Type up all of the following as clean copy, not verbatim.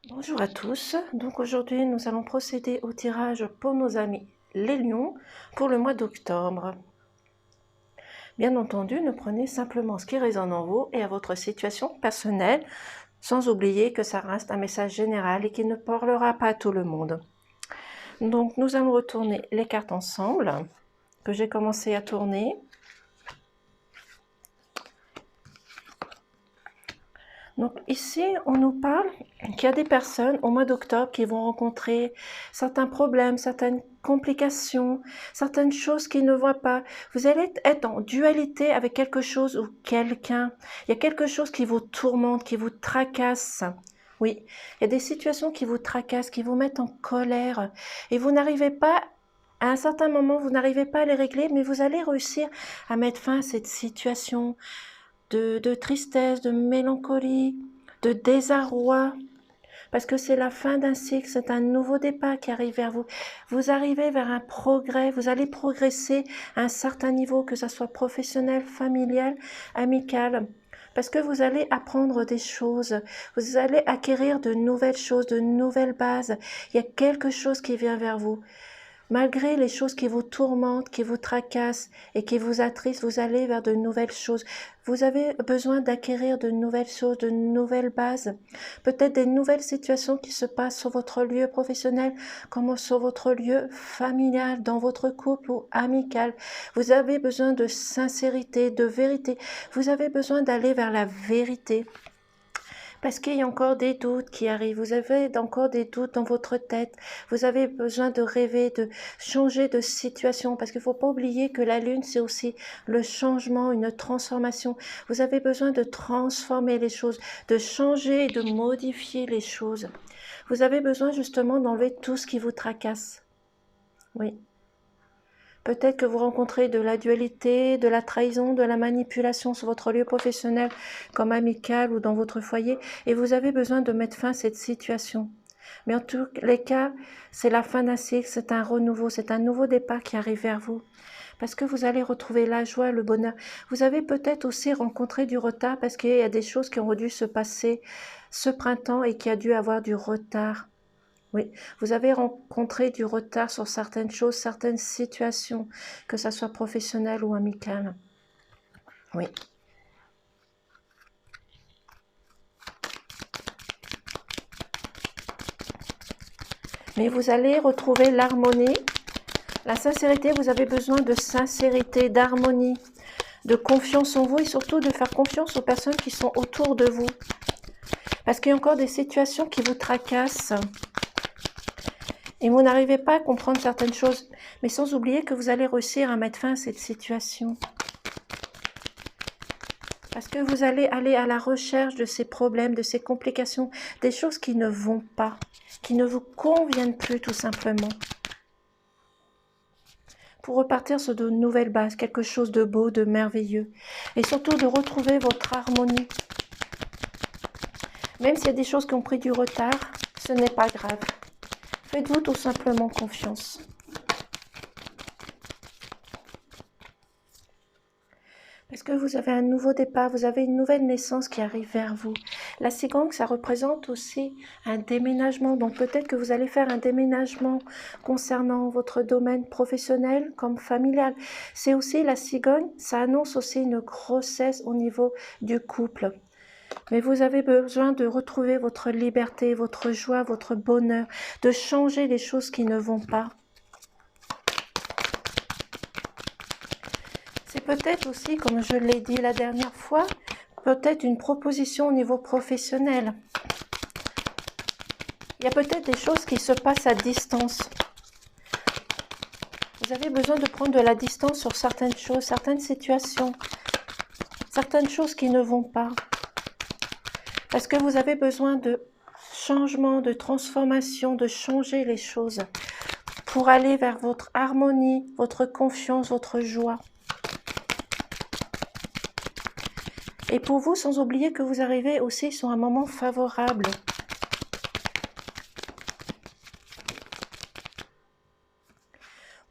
Bonjour à tous, donc aujourd'hui nous allons procéder au tirage pour nos amis les lions pour le mois d'octobre. Bien entendu, ne prenez simplement ce qui résonne en vous et à votre situation personnelle, sans oublier que ça reste un message général et qui ne parlera pas à tout le monde. Donc nous allons retourner les cartes ensemble, que j'ai commencé à tourner. Donc ici, on nous parle qu'il y a des personnes au mois d'octobre qui vont rencontrer certains problèmes, certaines complications, certaines choses qu'ils ne voient pas. Vous allez être en dualité avec quelque chose ou quelqu'un. Il y a quelque chose qui vous tourmente, qui vous tracasse. Oui, il y a des situations qui vous tracassent, qui vous mettent en colère. Et vous n'arrivez pas, à un certain moment, vous n'arrivez pas à les régler, mais vous allez réussir à mettre fin à cette situation de tristesse, de mélancolie, de désarroi, parce que c'est la fin d'un cycle, c'est un nouveau départ qui arrive vers vous. Vous arrivez vers un progrès, vous allez progresser à un certain niveau, que ce soit professionnel, familial, amical, parce que vous allez apprendre des choses, vous allez acquérir de nouvelles choses, de nouvelles bases. Il y a quelque chose qui vient vers vous. Malgré les choses qui vous tourmentent, qui vous tracassent et qui vous attristent, vous allez vers de nouvelles choses. Vous avez besoin d'acquérir de nouvelles choses, de nouvelles bases. Peut-être des nouvelles situations qui se passent sur votre lieu professionnel, comme sur votre lieu familial, dans votre couple ou amical. Vous avez besoin de sincérité, de vérité. Vous avez besoin d'aller vers la vérité. Parce qu'il y a encore des doutes qui arrivent, vous avez encore des doutes dans votre tête, vous avez besoin de rêver, de changer de situation, parce qu'il ne faut pas oublier que la lune, c'est aussi le changement, une transformation. Vous avez besoin de transformer les choses, de changer et de modifier les choses. Vous avez besoin justement d'enlever tout ce qui vous tracasse. Oui. Peut-être que vous rencontrez de la dualité, de la trahison, de la manipulation sur votre lieu professionnel comme amical ou dans votre foyer et vous avez besoin de mettre fin à cette situation. Mais en tous les cas, c'est la fin d'un cycle, c'est un renouveau, c'est un nouveau départ qui arrive vers vous. Parce que vous allez retrouver la joie, le bonheur. Vous avez peut-être aussi rencontré du retard parce qu'il y a des choses qui ont dû se passer ce printemps et qui a dû avoir du retard. Oui, vous avez rencontré du retard sur certaines choses, certaines situations, que ça soit professionnel ou amical. Oui. Mais vous allez retrouver l'harmonie, la sincérité. Vous avez besoin de sincérité, d'harmonie, de confiance en vous et surtout de faire confiance aux personnes qui sont autour de vous. Parce qu'il y a encore des situations qui vous tracassent. Et vous n'arrivez pas à comprendre certaines choses, mais sans oublier que vous allez réussir à mettre fin à cette situation. Parce que vous allez aller à la recherche de ces problèmes, de ces complications, des choses qui ne vont pas, qui ne vous conviennent plus tout simplement. Pour repartir sur de nouvelles bases, quelque chose de beau, de merveilleux. Et surtout de retrouver votre harmonie. Même s'il y a des choses qui ont pris du retard, ce n'est pas grave. Faites-vous tout simplement confiance. Parce que vous avez un nouveau départ, vous avez une nouvelle naissance qui arrive vers vous. La cigogne, ça représente aussi un déménagement. Donc peut-être que vous allez faire un déménagement concernant votre domaine professionnel comme familial. C'est aussi la cigogne, ça annonce aussi une grossesse au niveau du couple. Mais vous avez besoin de retrouver votre liberté, votre joie, votre bonheur, de changer les choses qui ne vont pas. C'est peut-être aussi, comme je l'ai dit la dernière fois, peut-être une proposition au niveau professionnel. Il y a peut-être des choses qui se passent à distance. Vous avez besoin de prendre de la distance sur certaines choses, certaines situations, certaines choses qui ne vont pas. Parce que vous avez besoin de changement, de transformation, de changer les choses pour aller vers votre harmonie, votre confiance, votre joie. Et pour vous, sans oublier que vous arrivez aussi sur un moment favorable.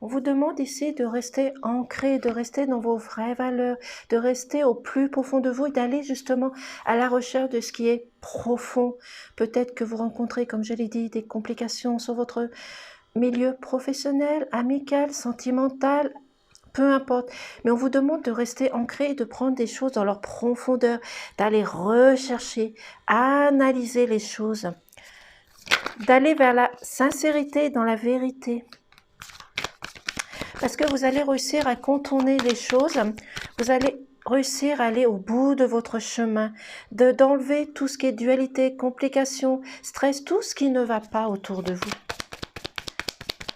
Vous vous demande ici de rester ancré, de rester dans vos vraies valeurs, de rester au plus profond de vous et d'aller justement à la recherche de ce qui est profond. Peut-être que vous rencontrez, comme je l'ai dit, des complications sur votre milieu professionnel, amical, sentimental, peu importe. Mais on vous demande de rester ancré et de prendre des choses dans leur profondeur, d'aller rechercher, analyser les choses, d'aller vers la sincérité dans la vérité. Parce que vous allez réussir à contourner les choses, vous allez réussir à aller au bout de votre chemin, d'enlever tout ce qui est dualité, complications, stress, tout ce qui ne va pas autour de vous.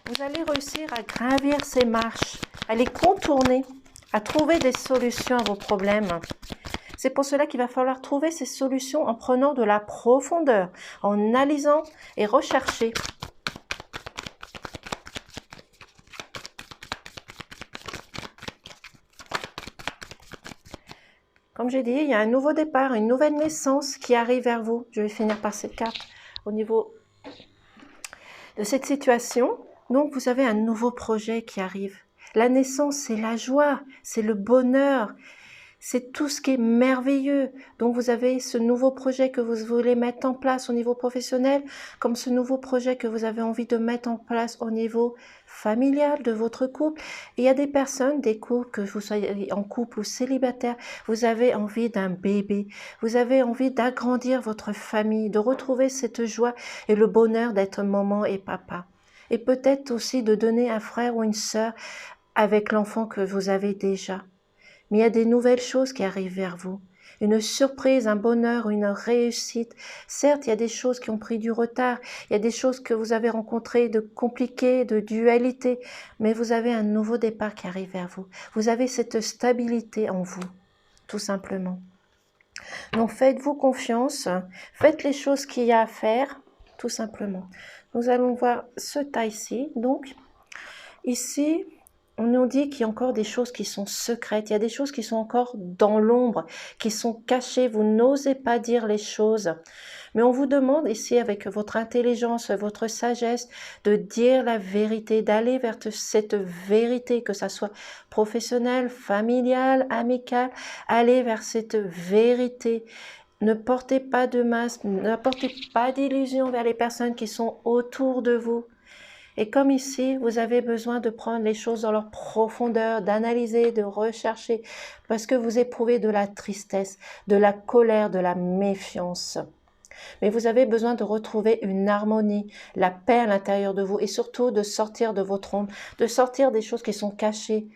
Vous allez réussir à gravir ces marches, à les contourner, à trouver des solutions à vos problèmes. C'est pour cela qu'il va falloir trouver ces solutions en prenant de la profondeur, en analysant et rechercher. Comme j'ai dit, il y a un nouveau départ, une nouvelle naissance qui arrive vers vous. Je vais finir par cette carte au niveau de cette situation. Donc, vous avez un nouveau projet qui arrive. La naissance, c'est la joie, c'est le bonheur, c'est tout ce qui est merveilleux. Donc, vous avez ce nouveau projet que vous voulez mettre en place au niveau professionnel, comme ce nouveau projet que vous avez envie de mettre en place au niveau familial de votre couple. Et il y a des personnes, des couples, que vous soyez en couple ou célibataire, vous avez envie d'un bébé, vous avez envie d'agrandir votre famille, de retrouver cette joie et le bonheur d'être maman et papa. Et peut-être aussi de donner un frère ou une sœur avec l'enfant que vous avez déjà. Mais il y a des nouvelles choses qui arrivent vers vous. Une surprise, un bonheur, une réussite. Certes, il y a des choses qui ont pris du retard. Il y a des choses que vous avez rencontrées de compliquées, de dualité. Mais vous avez un nouveau départ qui arrive vers vous. Vous avez cette stabilité en vous, tout simplement. Donc, faites-vous confiance. Faites les choses qu'il y a à faire, tout simplement. Nous allons voir ce tas-ci. Donc, ici, on nous dit qu'il y a encore des choses qui sont secrètes, il y a des choses qui sont encore dans l'ombre, qui sont cachées, vous n'osez pas dire les choses. Mais on vous demande ici, avec votre intelligence, votre sagesse, de dire la vérité, d'aller vers cette vérité, que ça soit professionnelle, familiale, amicale, aller vers cette vérité. Ne portez pas de masque, ne portez pas d'illusions vers les personnes qui sont autour de vous. Et comme ici, vous avez besoin de prendre les choses dans leur profondeur, d'analyser, de rechercher, parce que vous éprouvez de la tristesse, de la colère, de la méfiance. Mais vous avez besoin de retrouver une harmonie, la paix à l'intérieur de vous et surtout de sortir de votre ombre, de sortir des choses qui sont cachées.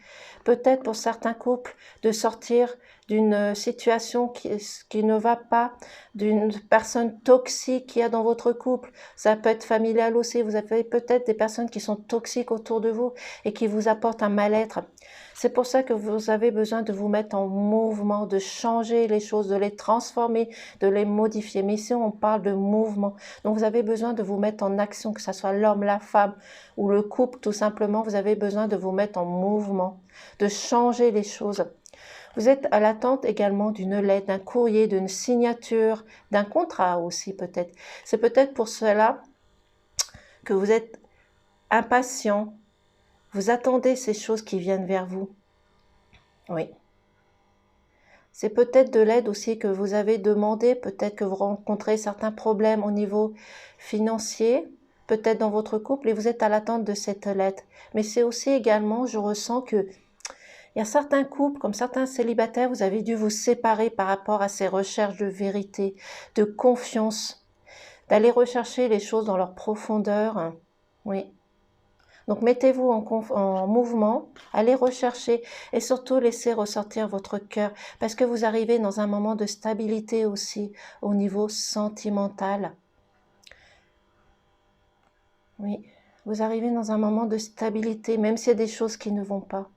Peut-être pour certains couples, de sortir d'une situation qui ne va pas, d'une personne toxique qu'il y a dans votre couple. Ça peut être familial aussi. Vous avez peut-être des personnes qui sont toxiques autour de vous et qui vous apportent un mal-être. C'est pour ça que vous avez besoin de vous mettre en mouvement, de changer les choses, de les transformer, de les modifier. Mais ici, on parle de mouvement. Donc, vous avez besoin de vous mettre en action, que ce soit l'homme, la femme ou le couple, tout simplement. Vous avez besoin de vous mettre en mouvement, de changer les choses. Vous êtes à l'attente également d'une lettre, d'un courrier, d'une signature, d'un contrat aussi peut-être. C'est peut-être pour cela que vous êtes impatient. Vous attendez ces choses qui viennent vers vous. Oui. C'est peut-être de l'aide aussi que vous avez demandé, peut-être que vous rencontrez certains problèmes au niveau financier, peut-être dans votre couple, et vous êtes à l'attente de cette lettre. Mais c'est aussi également, je ressens que il y a certains couples, comme certains célibataires, vous avez dû vous séparer par rapport à ces recherches de vérité, de confiance, d'aller rechercher les choses dans leur profondeur. Oui. Donc, mettez-vous en mouvement, allez rechercher et surtout laissez ressortir votre cœur parce que vous arrivez dans un moment de stabilité aussi au niveau sentimental. Oui, vous arrivez dans un moment de stabilité, même s'il y a des choses qui ne vont pas.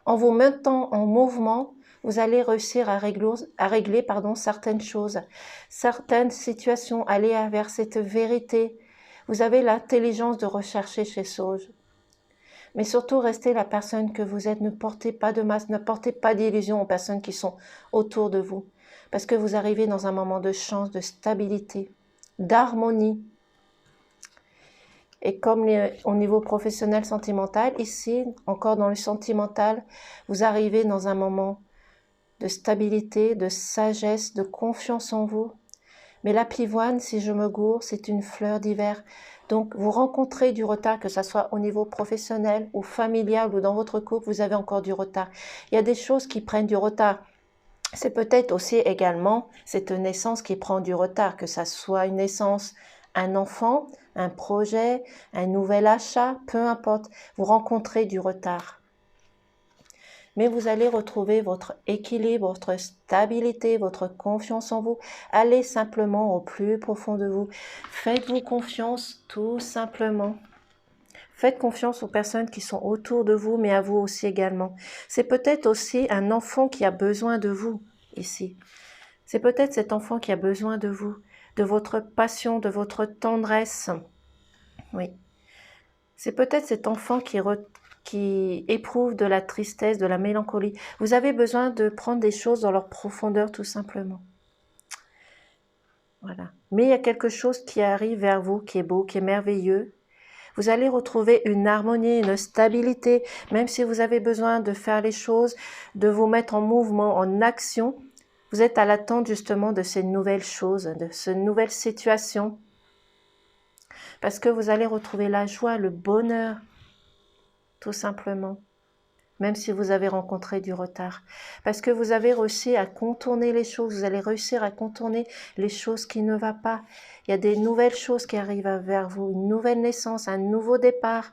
En vous mettant en mouvement, vous allez réussir à régler certaines choses, certaines situations, aller vers cette vérité. Vous avez l'intelligence de rechercher ces choses. Mais surtout, restez la personne que vous êtes. Ne portez pas de masque, ne portez pas d'illusions aux personnes qui sont autour de vous. Parce que vous arrivez dans un moment de chance, de stabilité, d'harmonie. Et comme au niveau professionnel sentimental, ici, encore dans le sentimental, vous arrivez dans un moment de stabilité, de sagesse, de confiance en vous. Mais la pivoine, si je me gourre, c'est une fleur d'hiver. Donc, vous rencontrez du retard, que ce soit au niveau professionnel ou familial ou dans votre couple, vous avez encore du retard. Il y a des choses qui prennent du retard. C'est peut-être aussi également cette naissance qui prend du retard, que ça soit une naissance, un enfant, un projet, un nouvel achat, peu importe, vous rencontrez du retard. Mais vous allez retrouver votre équilibre, votre stabilité, votre confiance en vous. Allez simplement au plus profond de vous. Faites-vous confiance tout simplement. Faites confiance aux personnes qui sont autour de vous, mais à vous aussi également. C'est peut-être aussi un enfant qui a besoin de vous ici. C'est peut-être cet enfant qui a besoin de vous, de votre passion, de votre tendresse. Oui. C'est peut-être cet enfant qui éprouve de la tristesse, de la mélancolie. Vous avez besoin de prendre des choses dans leur profondeur tout simplement. Voilà. Mais il y a quelque chose qui arrive vers vous, qui est beau, qui est merveilleux. Vous allez retrouver une harmonie, une stabilité, même si vous avez besoin de faire les choses, de vous mettre en mouvement, en action. Vous êtes à l'attente justement de ces nouvelles choses, de ces nouvelles situations. Parce que vous allez retrouver la joie, le bonheur, tout simplement. Même si vous avez rencontré du retard. Parce que vous avez réussi à contourner les choses, vous allez réussir à contourner les choses qui ne vont pas. Il y a des nouvelles choses qui arrivent vers vous, une nouvelle naissance, un nouveau départ,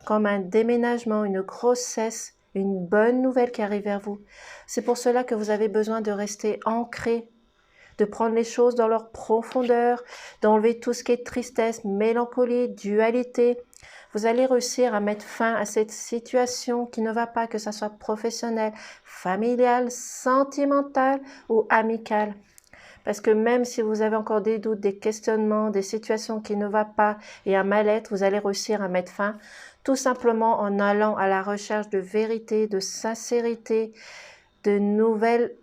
comme un déménagement, une grossesse, une bonne nouvelle qui arrive vers vous. C'est pour cela que vous avez besoin de rester ancré, de prendre les choses dans leur profondeur, d'enlever tout ce qui est tristesse, mélancolie, dualité. Vous allez réussir à mettre fin à cette situation qui ne va pas, que ce soit professionnelle, familiale, sentimentale ou amicale. Parce que même si vous avez encore des doutes, des questionnements, des situations qui ne vont pas et un mal-être, vous allez réussir à mettre fin tout simplement en allant à la recherche de vérité, de sincérité, de nouvelles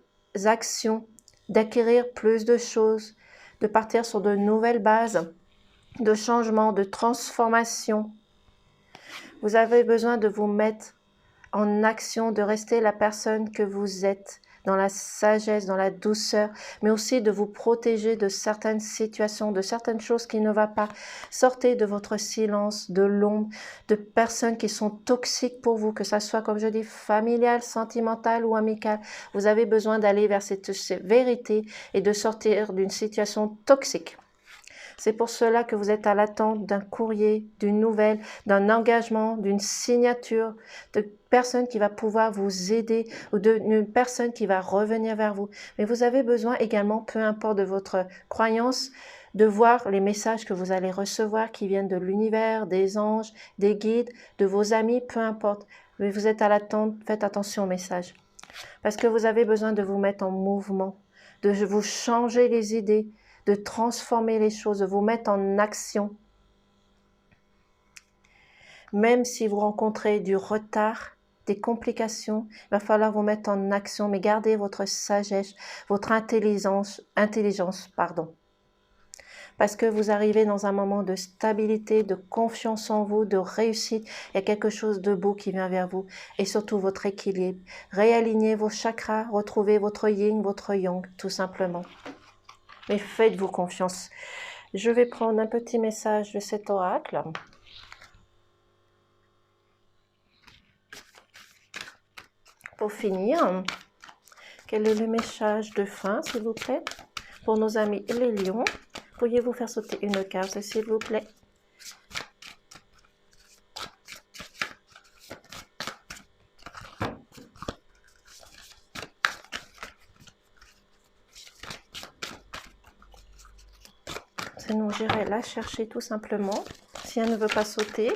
actions, d'acquérir plus de choses, de partir sur de nouvelles bases, de changement, de transformation. Vous avez besoin de vous mettre en action, de rester la personne que vous êtes, dans la sagesse, dans la douceur, mais aussi de vous protéger de certaines situations, de certaines choses qui ne vont pas. Sortez de votre silence, de l'ombre, de personnes qui sont toxiques pour vous, que ça soit, comme je dis, familial, sentimental ou amical. Vous avez besoin d'aller vers cette vérité et de sortir d'une situation toxique. C'est pour cela que vous êtes à l'attente d'un courrier, d'une nouvelle, d'un engagement, d'une signature, de personne qui va pouvoir vous aider ou d'une personne qui va revenir vers vous. Mais vous avez besoin également, peu importe de votre croyance, de voir les messages que vous allez recevoir qui viennent de l'univers, des anges, des guides, de vos amis, peu importe. Mais vous êtes à l'attente, faites attention aux messages. Parce que vous avez besoin de vous mettre en mouvement, de vous changer les idées, de transformer les choses, de vous mettre en action. Même si vous rencontrez du retard, des complications, il va falloir vous mettre en action, mais gardez votre sagesse, votre intelligence, parce que vous arrivez dans un moment de stabilité, de confiance en vous, de réussite. Il y a quelque chose de beau qui vient vers vous et surtout votre équilibre. Réalignez vos chakras, retrouvez votre yin, votre yang, tout simplement. Mais faites-vous confiance. Je vais prendre un petit message de cet oracle. Pour finir, quel est le message de fin, s'il vous plaît, pour nos amis les lions? Pourriez-vous faire sauter une carte, s'il vous plaît? Sinon, j'irai la chercher tout simplement, si elle ne veut pas sauter.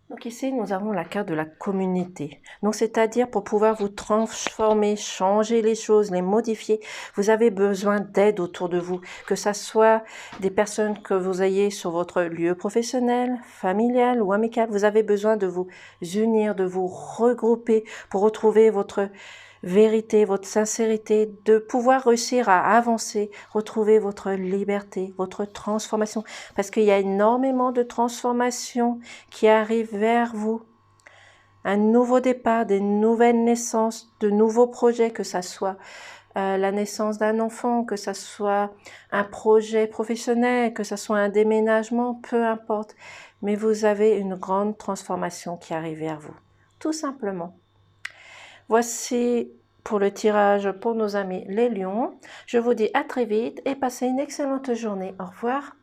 Donc ici, nous avons la carte de la communauté. Donc, c'est-à-dire pour pouvoir vous transformer, changer les choses, les modifier, vous avez besoin d'aide autour de vous. Que ça soit des personnes que vous ayez sur votre lieu professionnel, familial ou amical. Vous avez besoin de vous unir, de vous regrouper pour retrouver votre vérité, votre sincérité, de pouvoir réussir à avancer, retrouver votre liberté, votre transformation. Parce qu'il y a énormément de transformations qui arrivent vers vous. Un nouveau départ, des nouvelles naissances, de nouveaux projets, que ça soit la naissance d'un enfant, que ça soit un projet professionnel, que ça soit un déménagement, peu importe. Mais vous avez une grande transformation qui arrive vers vous, tout simplement. Voici pour le tirage pour nos amis les lions. Je vous dis à très vite et passez une excellente journée. Au revoir.